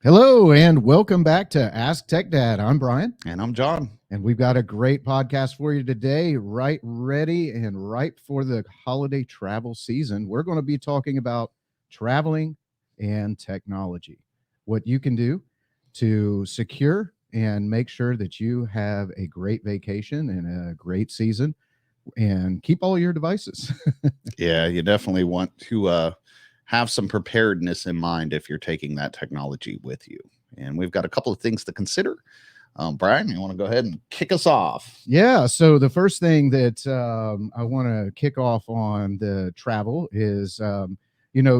Hello and welcome back to AskTechDad. I'm Brian, And I'm John. and we've got a great podcast for you today, right ready and ripe for the holiday travel season. We're going to be talking about traveling and technology, what you can do to secure and make sure that you have a great vacation and a great season and keep all your devices. Yeah, you definitely want to have some preparedness in mind if you're taking that technology with you. And we've got a couple of things to consider. Brian, you want to go ahead and kick us off? Yeah. So the first thing that I want to kick off on the travel is,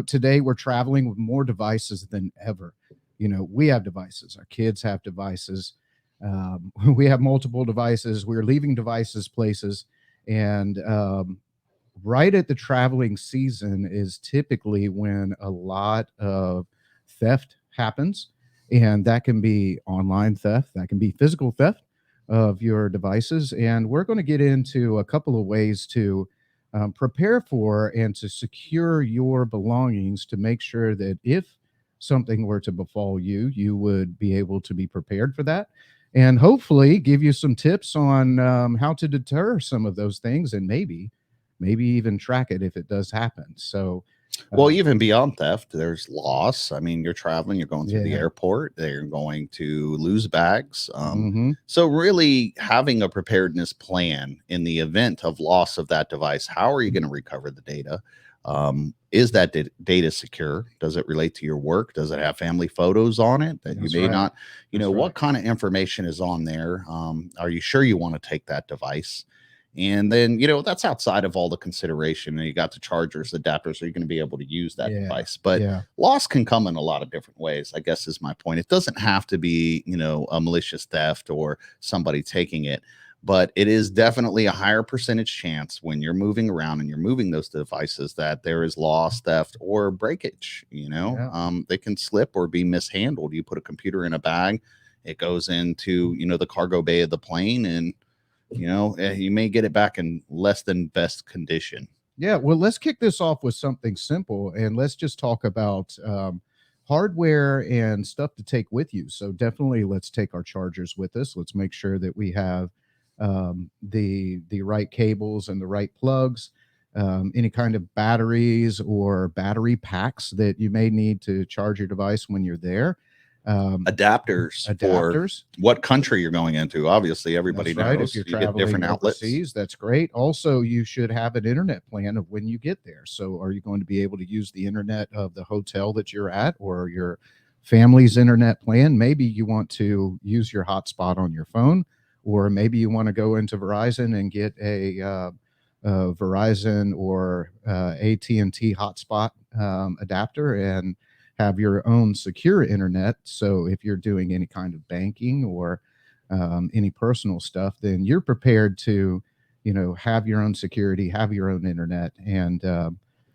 today we're traveling with more devices than ever. We have devices, our kids have devices, we have multiple devices, we're leaving devices places. And right at the traveling season is typically when a lot of theft happens. And that can be online theft, that can be physical theft of your devices. And we're going to get into a couple of ways to prepare for and to secure your belongings to make sure that if something were to befall you, you would be able to be prepared for that. And hopefully give you some tips on how to deter some of those things and maybe even track it if it does happen. So, Well, even beyond theft, there's loss. I mean, you're traveling, you're going through the yeah. airport, they're going to lose bags. Hmm. So, really, having a preparedness plan in the event of loss of that device, how are you going to recover the data? Is that data secure? Does it relate to your work? Does it have family photos on it that you That's may right. not? That's What right. kind of information is on there? Are you sure you want to take that device? And then, that's outside of all the consideration. And you got the chargers, adapters, so you're going to be able to use that Yeah. device. But Yeah. loss can come in a lot of different ways, I guess is my point. It doesn't have to be, a malicious theft or somebody taking it, but it is definitely a higher percentage chance when you're moving around and you're moving those devices that there is loss, theft, or breakage. Yeah. They can slip or be mishandled. You put a computer in a bag, it goes into, the cargo bay of the plane, and you may get it back in less than best condition. Yeah. Well, let's kick this off with something simple and let's just talk about hardware and stuff to take with you. So, definitely let's take our chargers with us. Let's make sure that we have the right cables and the right plugs. Any kind of batteries or battery packs that you may need to charge your device when you're there. Um, Adapters for Adapters. what country you're going into. Obviously, everybody That's right. If knows you're you get traveling different outlets. overseas, that's great. Also, you should have an internet plan of when you get there. So, are you going to be able to use the internet of the hotel that you're at or your family's internet plan? Maybe you want to use your hotspot on your phone, or maybe you want to go into Verizon and get a Verizon or AT&T hotspot adapter and have your own secure internet. So, if you're doing any kind of banking or any personal stuff, then you're prepared to, have your own security, have your own internet,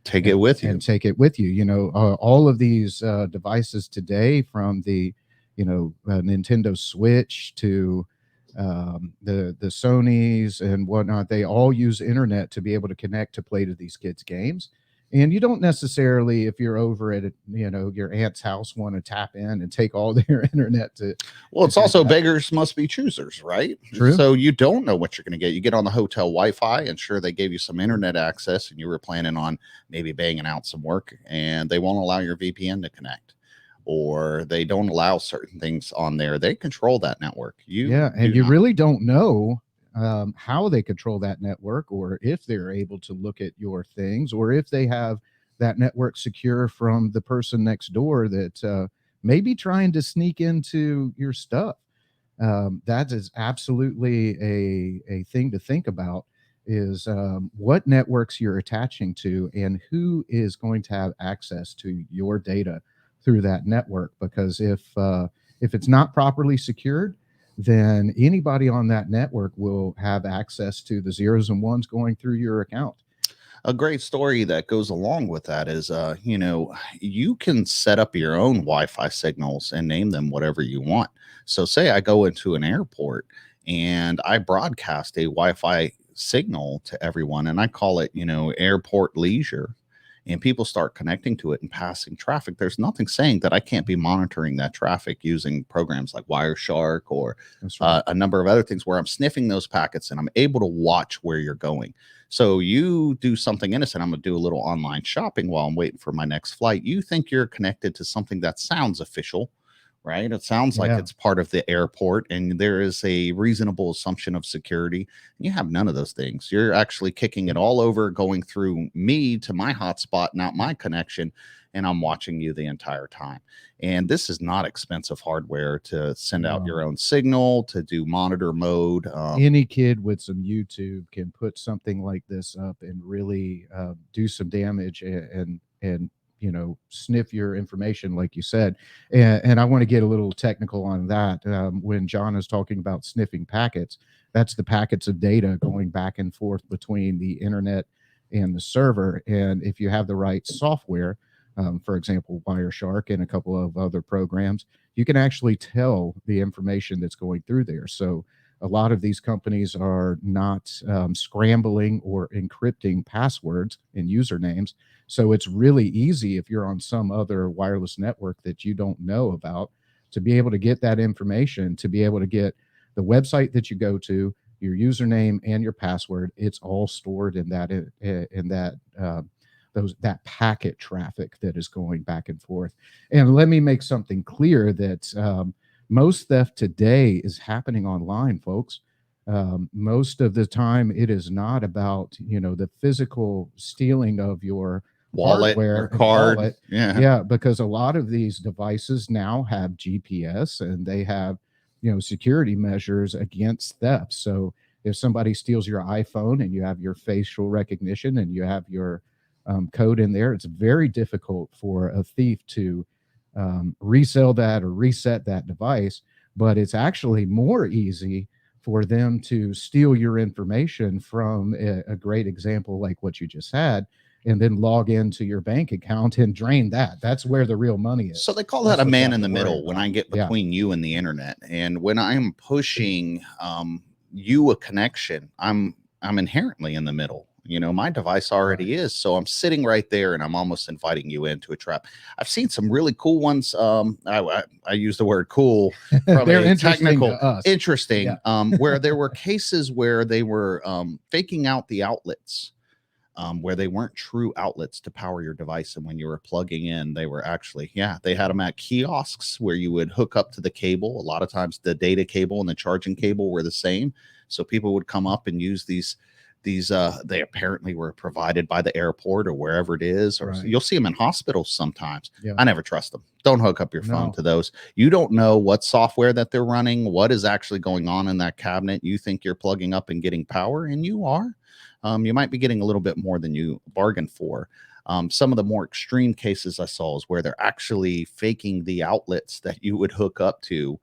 Take it with you. and take it with you. All of these devices today, from the, Nintendo Switch to the Sony's and whatnot, they all use internet to be able to connect to play to these kids' games. And you don't necessarily, if you're over at your aunt's house, want to tap in and take all their internet Well, to it's do also that. beggars must be choosers, right? True. So you don't know what you're going to get. You get on the hotel Wi-Fi, and sure, they gave you some internet access, and you were planning on maybe banging out some work, and they won't allow your VPN to connect, or they don't allow certain things on there. They control that network. You Yeah, and do you not. really don't know how they control that network, or if they're able to look at your things, or if they have that network secure from the person next door that may be trying to sneak into your stuff. That is absolutely a thing to think about. Is what networks you're attaching to and who is going to have access to your data through that network. Because if it's not properly secured, then anybody on that network will have access to the zeros and ones going through your account. A great story that goes along with that is, you can set up your own Wi-Fi signals and name them whatever you want. So, say I go into an airport and I broadcast a Wi-Fi signal to everyone, and I call it, airport leisure. and people start connecting to it and passing traffic, there's nothing saying that I can't be monitoring that traffic using programs like Wireshark or That's right. a number of other things where I'm sniffing those packets and I'm able to watch where you're going. So you do something innocent. I'm going to do a little online shopping while I'm waiting for my next flight. You think you're connected to something that sounds official, right? It sounds like Yeah. it's part of the airport and there is a reasonable assumption of security. You have none of those things. You're actually kicking it all over, going through me to my hotspot, not my connection, and I'm watching you the entire time. And this is not expensive hardware to send out your No. own signal, to do monitor mode. Any kid with some YouTube can put something like this up and really do some damage and sniff your information, like you said. And I want to get a little technical on that. When John is talking about sniffing packets, that's the packets of data going back and forth between the internet and the server. And if you have the right software, for example, Wireshark and a couple of other programs, you can actually tell the information that's going through there. So a lot of these companies are not scrambling or encrypting passwords and usernames. So it's really easy if you're on some other wireless network that you don't know about to be able to get that information, to be able to get the website that you go to, your username and your password. It's all stored in that packet traffic that is going back and forth. And let me make something clear that most theft today is happening online, folks. Most of the time, it is not about the physical stealing of your Wallet hardware or and card. wallet. Yeah. Yeah, because a lot of these devices now have GPS and they have security measures against theft. So if somebody steals your iPhone and you have your facial recognition and you have your code in there, it's very difficult for a thief to resell that or reset that device. But it's actually more easy for them to steal your information from a great example like what you just had, and then log into your bank account and drain that. That's where the real money So is. they call that That's a what you man have in to the worry middle when about. I get Yeah, between you and the internet. And when I'm pushing you a connection, I'm inherently in the middle. My device already is. So I'm sitting right there and I'm almost inviting you into a trap. I've seen some really cool ones. I use the word cool from they're a interesting to technical, us. interesting, Yeah, where there were cases where they were faking out the outlets, where they weren't true outlets to power your device. And when you were plugging in, they were actually, yeah, they had them at kiosks where you would hook up to the cable. A lot of times the data cable and the charging cable were the same. So people would come up and use these they apparently were provided by the airport or wherever it is, or right. you'll see them in hospitals sometimes. Yeah, I never trust them. Don't hook up your phone no, to those. You don't know what software that they're running, what is actually going on in that cabinet. You think you're plugging up and getting power, and you are. You might be getting a little bit more than you bargained for. Some of the more extreme cases I saw is where they're actually faking the outlets that you would hook up to,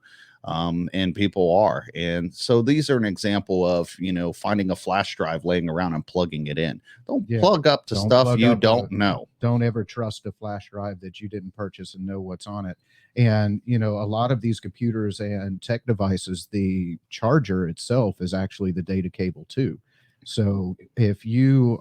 and people are. And so these are an example of finding a flash drive laying around and plugging it in. Don't yeah. plug up to Don't stuff plug you up don't know. don't ever trust a flash drive that you didn't purchase and know what's on it. And a lot of these computers and tech devices, the charger itself is actually the data cable too. So if you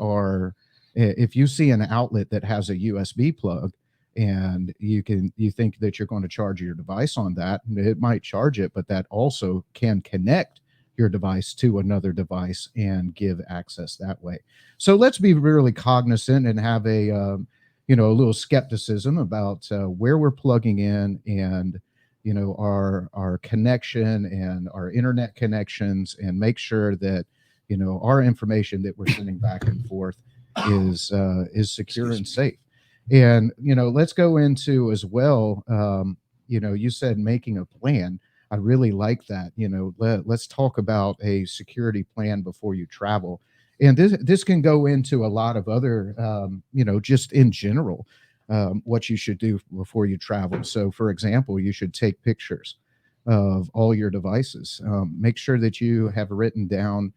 see an outlet that has a USB plug and you think that you're going to charge your device on that, it might charge it, but that also can connect your device to another device and give access that way. So let's be really cognizant and have a little skepticism about where we're plugging in, and our connection and our internet connections, and make sure that our information that we're sending back and forth is secure and safe. And let's go into as well. You said making a plan. I really like that. Let's talk about a security plan before you travel. And this can go into a lot of other, just in general, what you should do before you travel. So, for example, you should take pictures of all your devices. Make sure that you have written down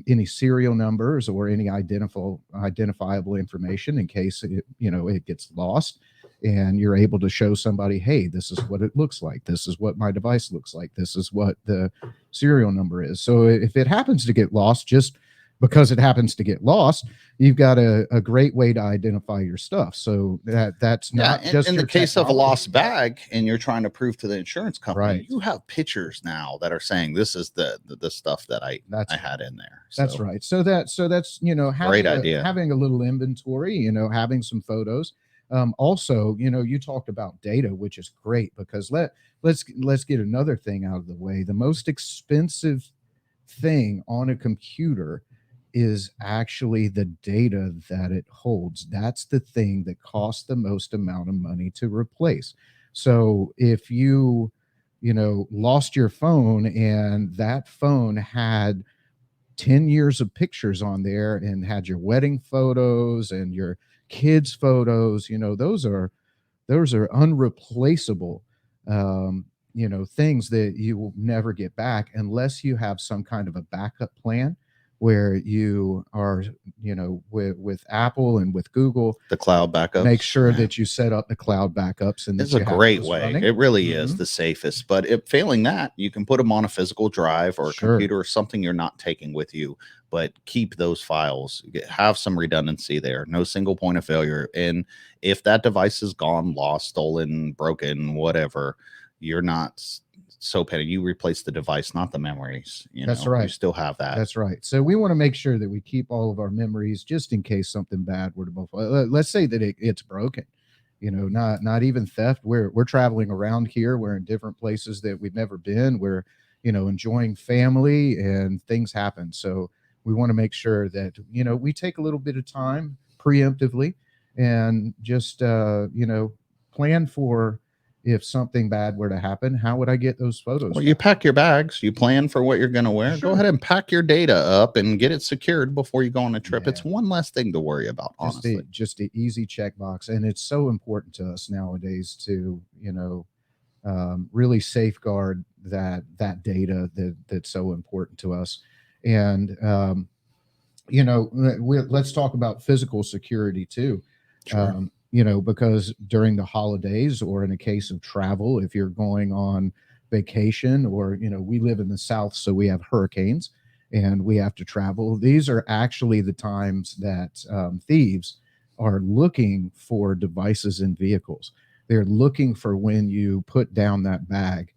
any serial numbers or any identifiable information in case it gets lost, and you're able to show somebody, hey, this is what it looks like, this is what my device looks like, this is what the serial number is. So if it happens to get lost, just because it happens to get lost, you've got a great way to identify your stuff. So that's Yeah, not just in the your case of a technology. lost bag and you're trying to prove to the insurance company, Right. you have pictures now that are saying this is the stuff that I That's had in there. That's So right. So that's great idea. having a little inventory, having some photos. Also, you talked about data, which is great because let's get another thing out of the way. The most expensive thing on a computer is actually the data that it holds. That's the thing that costs the most amount of money to replace. So if lost your phone and that phone had 10 years of pictures on there and had your wedding photos and your kids photos, those are unreplaceable, things that you will never get back unless you have some kind of a backup plan where you are, with Apple and with Google, The cloud make backups, sure right? that you set up the cloud backups and It's that a you have great those way. running. It really is Hmm. the safest. But if failing that, you can put them on a physical drive or a Sure. computer or something you're not taking with you, but keep those files. Have some redundancy there. No single point of failure. And if that device is gone, lost, stolen, broken, whatever, you're not so petty. You replace the device, not the memories. That's You right. still have that. That's right. So we want to make sure that we keep all of our memories just in case something bad were to befall. Let's say that it's broken. Not even theft. We're traveling around here. We're in different places that we've never been. We're enjoying family and things happen. So we want to make sure that we take a little bit of time preemptively and just plan for if something bad were to happen. How would I get those photos Well, you back? pack your bags, you plan for what you're going to wear. Go Sure. ahead and pack your data up and get it secured before you go on a trip. Yeah. It's one less thing to worry about, honestly. Just a easy checkbox, and it's so important to us nowadays to really safeguard that data that's so important to us. And let's talk about physical security too. Sure. Because during the holidays or in a case of travel, if you're going on vacation, or we live in the South, so we have hurricanes and we have to travel. These are actually the times that thieves are looking for devices in vehicles. They're looking for when you put down that bag.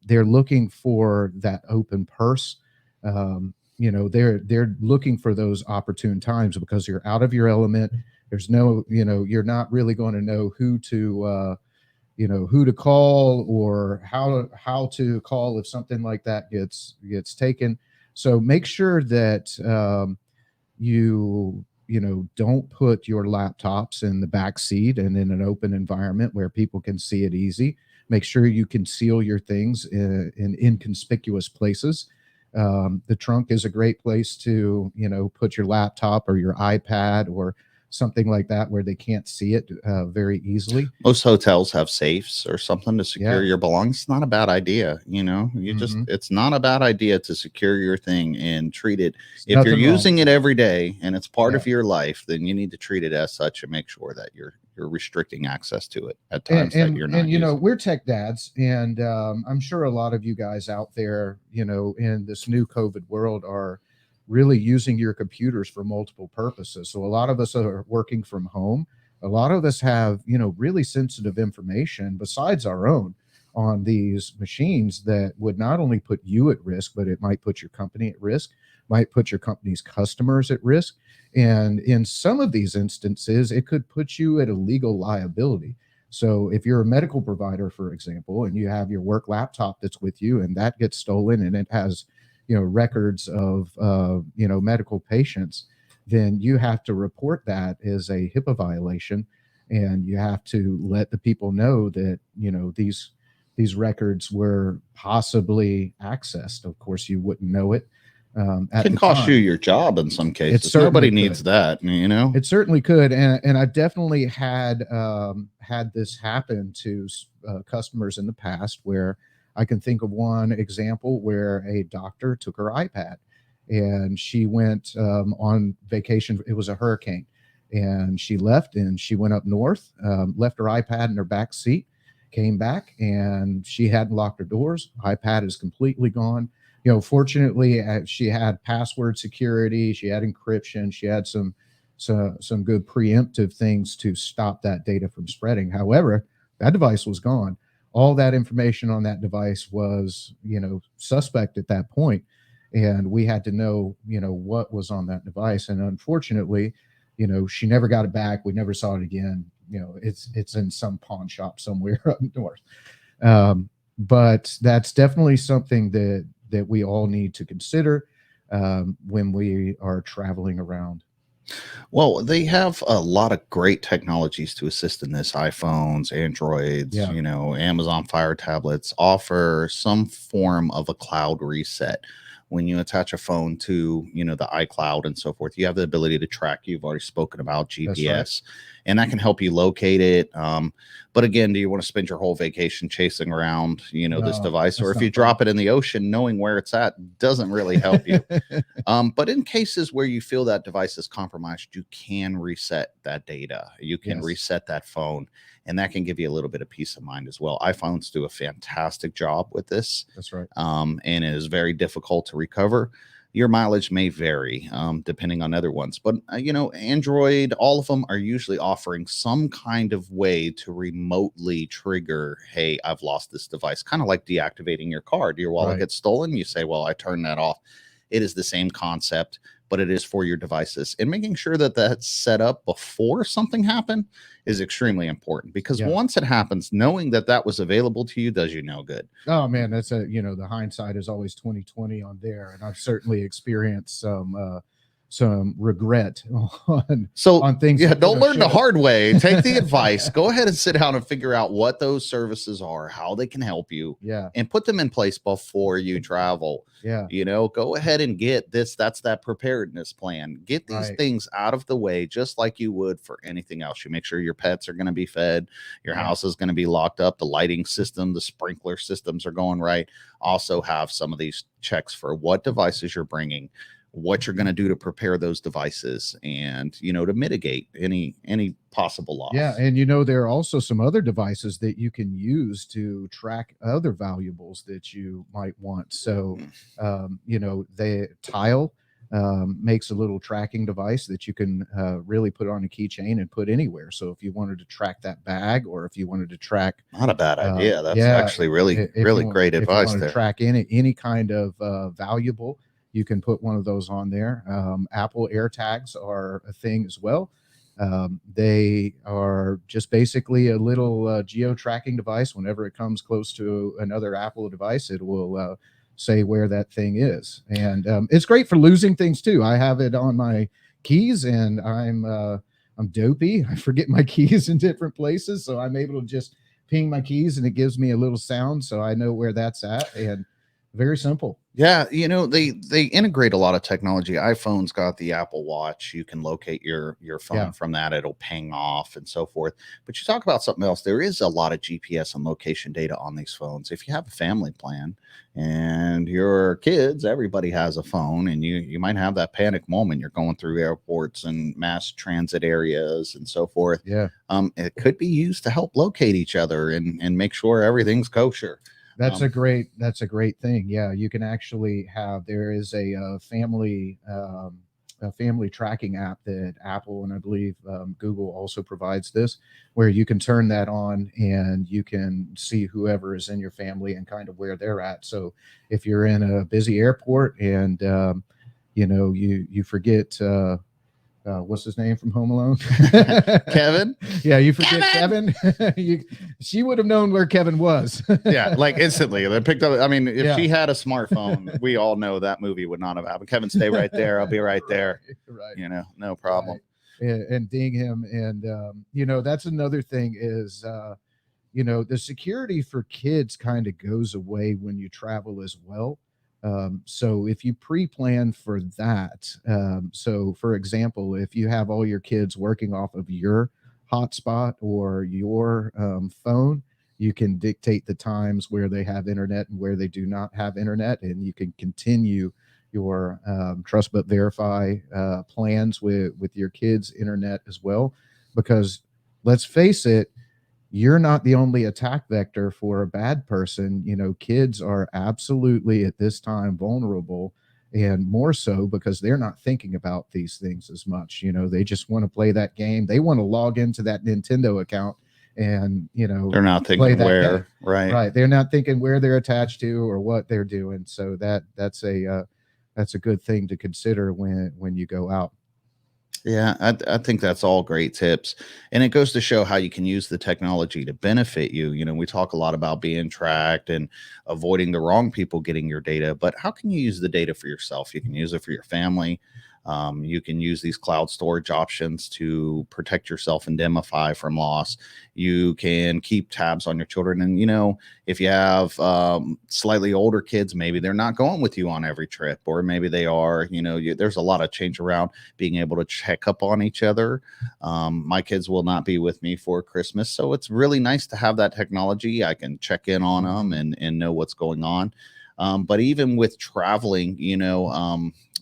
They're looking for that open purse. They're looking for those opportune times because you're out of your element. There's no, you're not really going to know who to call or how to call if something like that gets taken. So make sure that don't put your laptops in the back seat and in an open environment where people can see it easy. Make sure you conceal your things in inconspicuous places. The trunk is a great place to put your laptop or your iPad or something like that where they can't see it very easily. Most hotels have safes or something to secure Yeah. your belongings. It's not a bad idea. Hmm. It's not a bad idea to secure your thing and treat it. There's If you're nothing wrong using with it that. every day and it's part Yeah. of your life, then you need to treat it as such and make sure that you're restricting access to it at and times that and you're and not using. we're tech dads, and I'm sure a lot of you guys out there, in this new COVID world, are really using your computers for multiple purposes. So a lot of us are working from home. A lot of us have really sensitive information besides our own on these machines that would not only put you at risk, but it might put your company at risk, might put your company's customers at risk. And in some of these instances, it could put you at a legal liability. So if you're a medical provider, for example, and you have your work laptop that's with you and that gets stolen and it has, records of, medical patients, then you have to report that as a HIPAA violation. And you have to let the people know that, these records were possibly accessed. Of course, you wouldn't know it at Can the cost you time. your job in some It cases. certainly Nobody needs could. that. It certainly could, and I've definitely had this happen to customers in the past, where I can think of one example where a doctor took her iPad, and she went on vacation. It was a hurricane, and she left and she went up north, left her iPad in her back seat, came back, and she hadn't locked her doors. iPad is completely gone. fortunately, she had password security, she had encryption, she had some good preemptive things to stop that data from spreading. However, that device was gone. All that information on that device was, suspect at that point, and we had to know, what was on that device. And unfortunately, she never got it back. We never saw it again. It's in some pawn shop somewhere up north. But that's definitely something that we all need to consider when we are traveling around. Well, they have a lot of great technologies to assist in this. iPhones, Androids, Yeah, Amazon Fire tablets offer some form of a cloud reset. When you attach a phone to, the iCloud and so forth, you have the ability to track. You've already spoken about that's right. GPS, and that can help you locate it. But again, do you want to spend your whole vacation chasing around, this No, device? Or that's if you not fun. drop it in the ocean, knowing where it's at doesn't really help you. But in cases where you feel that device is compromised, you can reset that data. You can Yes, reset that phone, and that can give you a little bit of peace of mind as well. iPhones do a fantastic job with this, that's right. and it is very difficult to recover. Your mileage may vary depending on other ones, but Android, all of them are usually offering some kind of way to remotely trigger, hey, I've lost this device, kind of like deactivating your card. Your wallet Right. gets stolen, you say, well, I turned that off. It is the same concept, but it is for your devices. And making sure that that's set up before something happened is extremely important, because Yeah. once it happens, knowing that that was available to you does you no good. Oh man, that's the hindsight is always 2020 on there, and I've certainly experienced some regret on So, on things yeah, that don't I learn the should have. hard way. Take the advice. Go ahead and sit down and figure out what those services are, how they can help you, Yeah, and put them in place before you travel. yeah, Go ahead and get this. That's that preparedness plan. Get these right. things out of the way, just like you would for anything else. You make sure your pets are going to be fed, your Yeah, house is going to be locked up, the lighting system, the sprinkler systems are going right. Also, have some of these checks for what devices you're bringing, what you're going to do to prepare those devices, and to mitigate any possible yeah, loss. and there are also some other devices that you can use to track other valuables that you might want. So, Mm. the Tile makes a little tracking device that you can really put on a keychain and put anywhere. So, if you wanted to track that bag, or if you wanted to track Not a bad idea. That's yeah, actually really really great if you advice want to there. track any kind of valuable, you can put one of those on there. Apple AirTags are a thing as well. They are just basically a little geo tracking device. Whenever it comes close to another Apple device, it will say where that thing is, and it's great for losing things too. I have it on my keys, and I'm dopey. I forget my keys in different places, so I'm able to just ping my keys and it gives me a little sound so I know where that's at. And very simple. Yeah, they integrate a lot of technology. iPhone's got the Apple Watch. You can locate your phone Yeah. from that. It'll ping off and so forth. But you talk about something else. There is a lot of GPS and location data on these phones. If you have a family plan and your kids, everybody has a phone, and you might have that panic moment. You're going through airports and mass transit areas and so forth. Yeah. It could be used to help locate each other and make sure everything's kosher. Um, That's a great thing. Yeah, you can actually have there is a family tracking app that Apple and I believe Google also provides this, where you can turn that on and you can see whoever is in your family and kind of where they're at. So if you're in a busy airport and you forget what's his name from Home Alone? Kevin. Yeah, you forget Kevin. Kevin. She would have known where Kevin was. Yeah, like instantly. They picked up. I mean, if Yeah, she had a smartphone, we all know that movie would not have happened. Kevin, stay right there. I'll be right there. right, No right, problem. and ding him. And that's another thing is the security for kids kind of goes away when you travel as well. So if you pre-plan for that, so for example, if you have all your kids working off of your hotspot or your phone, you can dictate the times where they have internet and where they do not have internet, and you can continue your trust but verify plans with your kids' internet as well. Because let's face it, you're not the only attack vector for a bad person. Kids are absolutely at this time vulnerable, and more so because they're not thinking about these things as much. They just want to play that game. They want to log into that Nintendo account and, They're not play thinking that game. where, right? Right. They're not thinking where they're attached to or what they're doing. So that's a good thing to consider when you go out. Yeah, I think that's all great tips. And it goes to show how you can use the technology to benefit you. We talk a lot about being tracked and avoiding the wrong people getting your data, but how can you use the data for yourself? You can use it for your family. You can use these cloud storage options to protect yourself, indemnify from loss. You can keep tabs on your children. And, if you have slightly older kids, maybe they're not going with you on every trip, or maybe they are. There's a lot of change around being able to check up on each other. My kids will not be with me for Christmas, so it's really nice to have that technology. I can check in on them and know what's going on. But even with traveling,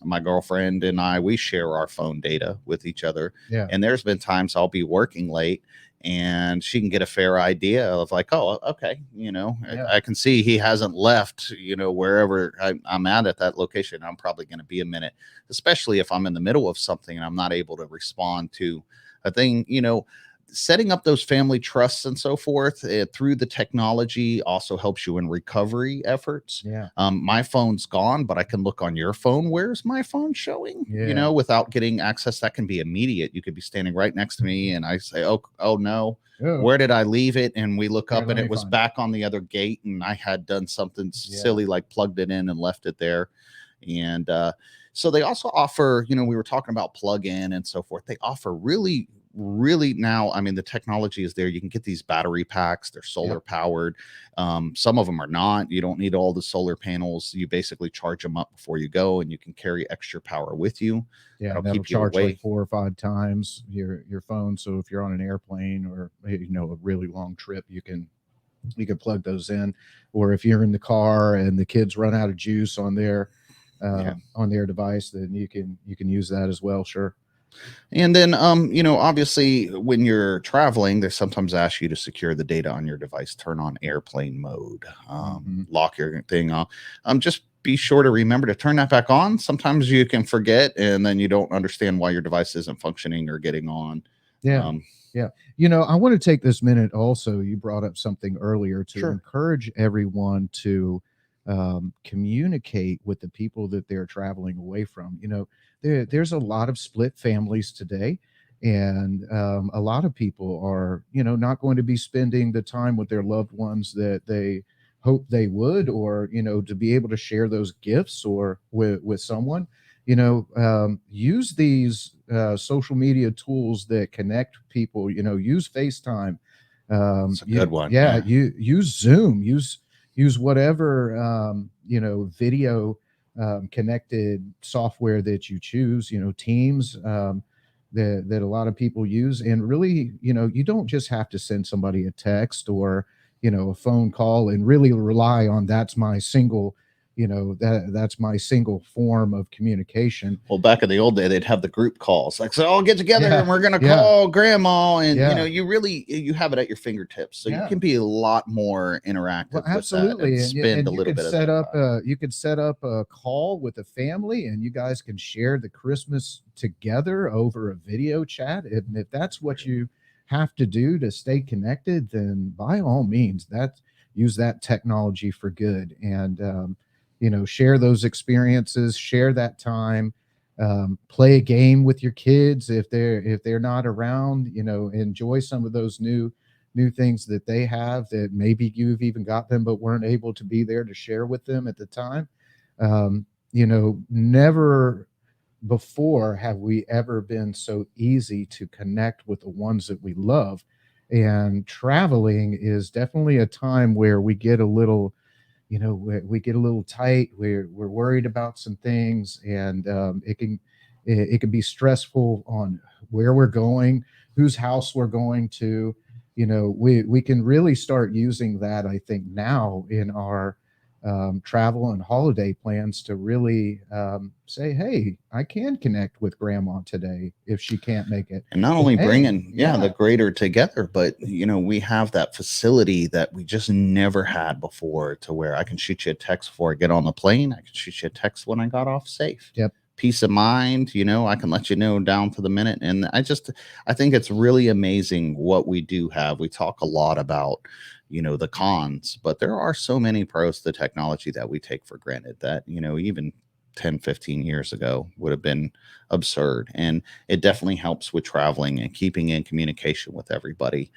my girlfriend and I, we share our phone data with each other. Yeah. And there's been times I'll be working late and she can get a fair idea of like, oh, okay, Yeah. I can see he hasn't left, wherever I'm at that location. I'm probably going to be a minute, especially if I'm in the middle of something and I'm not able to respond to a thing. Setting up those family trusts and so forth through the technology also helps you in recovery efforts. Yeah. My phone's gone, but I can look on your phone. Where's my phone showing? Yeah. Without getting access, that can be immediate. You could be standing right next to me, and I say, "Oh no, Oh, where did I leave it?" And we look here, up, let and me it was find it. back on the other gate, and I had done something Yeah. silly like plugged it in and left it there. And so they also offer, we were talking about plug in and so forth. They offer really now, I mean, the technology is there. You can get these battery packs, they're solar Yep. powered. Some of them are not. You don't need all the solar panels. You basically charge them up before you go, and you can carry extra power with you. Yeah, That'll and that'll keep you charge like away. 4 or 5 times your phone. So if you're on an airplane or a really long trip, you can plug those in. Or if you're in the car and the kids run out of juice Yeah. on their device, then you can use that as well. Sure. And then, obviously, when you're traveling, they sometimes ask you to secure the data on your device, turn on airplane mode, Hmm. lock your thing off. Just be sure to remember to turn that back on. Sometimes you can forget, and then you don't understand why your device isn't functioning or getting on. Yeah. Um, Yeah. I want to take this minute also. You brought up something earlier to sure. encourage everyone to communicate with the people that they're traveling away from. There's a lot of split families today, and a lot of people are, not going to be spending the time with their loved ones that they hope they would, or, to be able to share those gifts or with someone. Use these social media tools that connect people. Use FaceTime. It's a good one. Yeah, Yeah. you use Zoom. Use whatever video connected software that you choose. Teams that a lot of people use, and really, you don't just have to send somebody a text or a phone call and really rely on that's my single form of communication. Well, back in the old day, they'd have the group calls. Like, so I'll get together and Yeah, we're gonna yeah, call grandma, and yeah, you have it at your fingertips, so you yeah. can be a lot more Well, interactive with that and absolutely, and spend a you little could bit of set that up time. a call with a family, and you guys can share the Christmas together over a video chat. And if that's what you have to do to stay connected, then by all means, use that technology for good, and share those experiences, share that time. Play a game with your kids if they're not around. Enjoy some of those new things that they have that maybe you've even got them but weren't able to be there to share with them at the time. Never before have we ever been so easy to connect with the ones that we love. And traveling is definitely a time where we get a little, we get a little tight. We're worried about some things, and it can be stressful on where we're going, whose house we're going to. We can really start using that, I think, now in our travel and holiday plans to really say, hey, I can connect with grandma today if she can't make it. And not And only hey, bringing, yeah, the yeah, greater together, but we have that facility that we just never had before, to where I can shoot you a text before I get on the plane. I can shoot you a text when I got off safe. yep, Peace of mind, I can let you know down to the minute. And I think it's really amazing what we do have. We talk a lot about, the cons, but there are so many pros to technology that we take for granted that, even 10, 15 years ago would have been absurd. And it definitely helps with traveling and keeping in communication with everybody,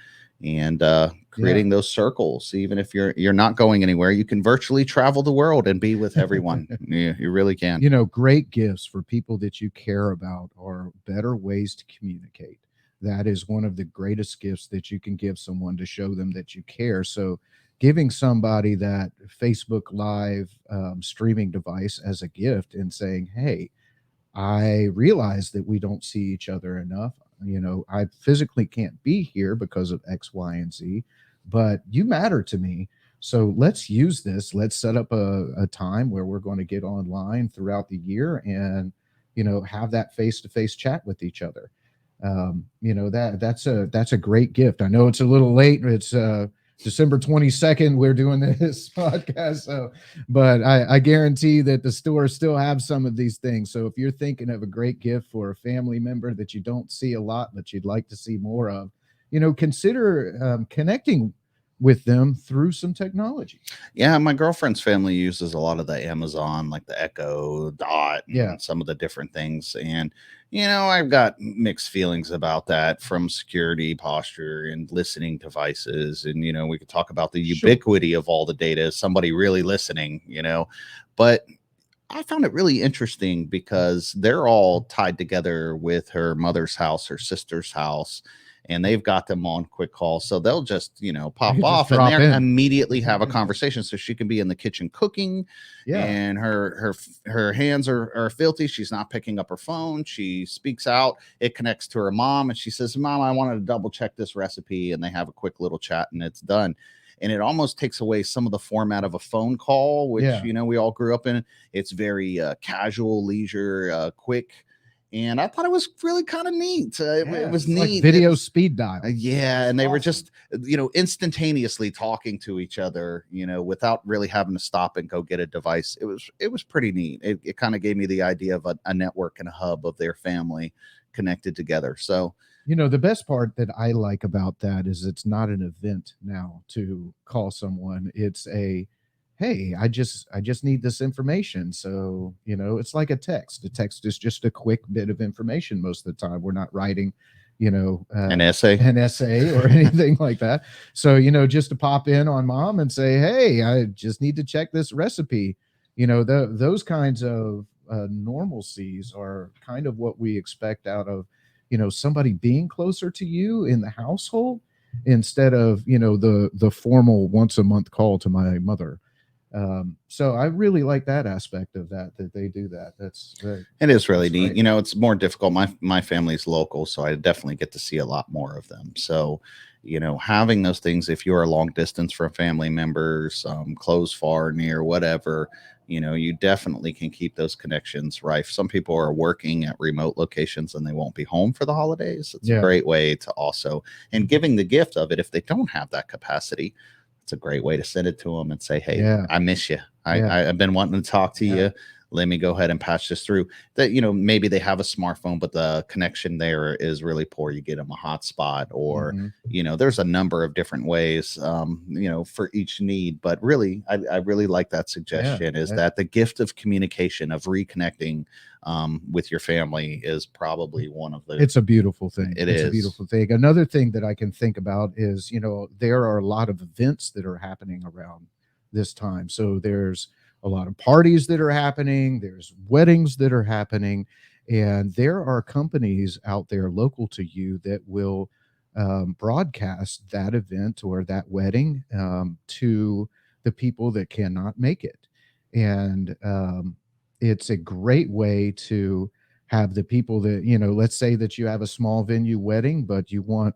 and yeah. creating those circles. Even if you're not going anywhere, you can virtually travel the world and be with everyone. You really can. Great gifts for people that you care about are better ways to communicate. That is one of the greatest gifts that you can give someone, to show them that you care. So, giving somebody that Facebook Live streaming device as a gift and saying, hey, I realize that we don't see each other enough. I physically can't be here because of X, Y, and Z, but you matter to me. So let's use this. Let's set up a time where we're going to get online throughout the year and, have that face to face chat with each other. That's a great gift. I know it's a little late. It's December 22nd. We're doing this podcast. So, but I guarantee that the stores still have some of these things. So if you're thinking of a great gift for a family member that you don't see a lot, but you'd like to see more of, consider connecting with them through some technology. Yeah, my girlfriend's family uses a lot of the Amazon, like the Echo Dot Yeah, and some of the different things. And, I've got mixed feelings about that, from security posture and listening devices. And, we could talk about the sure. ubiquity of all the data. Is somebody really listening, But I found it really interesting because they're all tied together with her mother's house, her sister's house, and they've got them on quick call. So they'll just, pop You just off and drop they in. immediately have a conversation. So she can be in the kitchen cooking, Yeah. and her hands are filthy. She's not picking up her phone. She speaks out. It connects to her mom, and she says, Mom, I wanted to double check this recipe. And they have a quick little chat, and it's done. And it almost takes away some of the format of a phone call, which Yeah. we all grew up in. It's very casual, leisure, quick, and I thought it was really kind of neat. It Yeah. was It's like neat. It video was, speed dial. yeah, It's and they were awesome. just instantaneously talking to each other, without really having to stop and go get a device. It was pretty neat. It kind of gave me the idea of a network and a hub of their family connected together. So The best part that I like about that is it's not an event now to call someone. It's a, hey, I just need this information. So, it's like a text. A text is just a quick bit of information most of the time. We're not writing, you know, uh, an essay. an essay or anything like that. So, just to pop in on mom and say, hey, I just need to check this recipe. Those kinds of normalcies are kind of what we expect out of somebody being closer to you in the household, instead of the formal once a month call to my mother. So I really like that aspect of that they do that. It is really That's neat. great. It's more difficult. My family's local, so I definitely get to see a lot more of them. So, having those things, if you're a long distance from family members, close, far, near, whatever, you definitely can keep those connections rife. Some people are working at remote locations and they won't be home for the holidays. It's a Yeah, great way to also, and giving the gift of it if they don't have that capacity. It's a great way to send it to them and say, "Hey, yeah, I miss you. yeah, I've been wanting to talk to yeah. you. Let me go ahead and patch this through." That maybe they have a smartphone, but the connection there is really poor. You get them a hotspot, or Hmm. there's a number of different ways, for each need. But really, I really like that Yeah. suggestion. Is that the gift of communication, of reconnecting with your family, is probably one of the. It's a beautiful thing. It It's a is. beautiful thing. Another thing that I can think about is, there are a lot of events that are happening around this time. So there's a lot of parties that are happening, there's weddings that are happening, and there are companies out there local to you that will broadcast that event or that wedding to the people that cannot make it. And it's a great way to have the people that let's say that you have a small venue wedding, but you want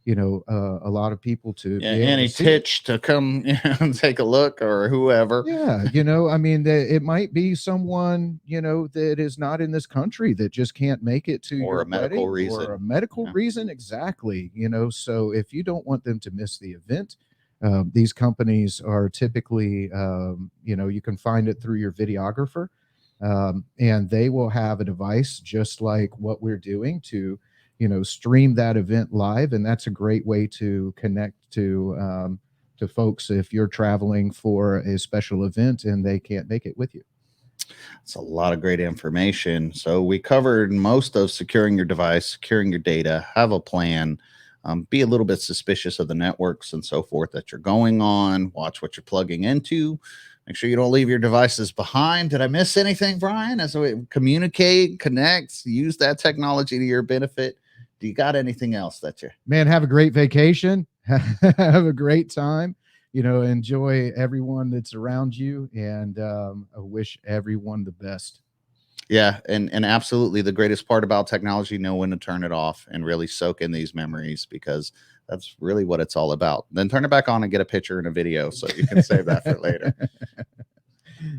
a lot of people to Yeah, be able to any see it. titch to come and take a look, or whoever. Yeah, I mean, it might be someone, that is not in this country that just can't make it to Or your a medical wedding or a reason. medical Yeah. reason. Exactly. So if you don't want them to miss the event, these companies are typically, you can find it through your videographer, and they will have a device just like what we're doing to, stream that event live. And that's a great way to connect to folks if you're traveling for a special event and they can't make it with you. It's a lot of great information. So we covered most of securing your device, securing your data, have a plan, be a little bit suspicious of the networks and so forth that you're going on, watch what you're plugging into. Make sure you don't leave your devices behind. Did I miss anything, Brian? As we communicate, connect, use that technology to your benefit. Do you got anything else that you? Man, have a great vacation. Have a great time. Enjoy everyone that's around you, and I wish everyone the best. Yeah, and absolutely the greatest part about technology, know when to turn it off and really soak in these memories, because that's really what it's all about. Then turn it back on and get a picture and a video so you can save that for later.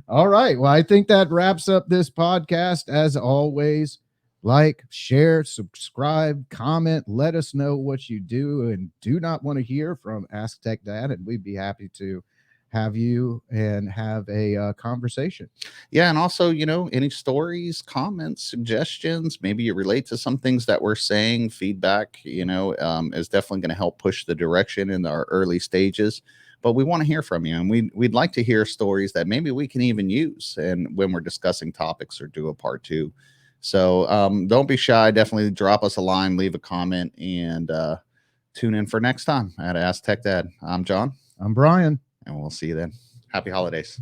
All right. Well, I think that wraps up this podcast. As always, like, share, subscribe, comment, let us know what you do and do not want to hear from Ask Tech Dad, and we'd be happy to have you and have a conversation. Yeah, and also, any stories, comments, suggestions, maybe you relate to some things that we're saying, feedback, is definitely going to help push the direction in our early stages. But we want to hear from you, and we'd like to hear stories that maybe we can even use and when we're discussing topics or do a part two. So don't be shy. Definitely drop us a line, leave a comment, and tune in for next time at Ask Tech Dad. I'm John, I'm Brian. and we'll see you then. Happy holidays.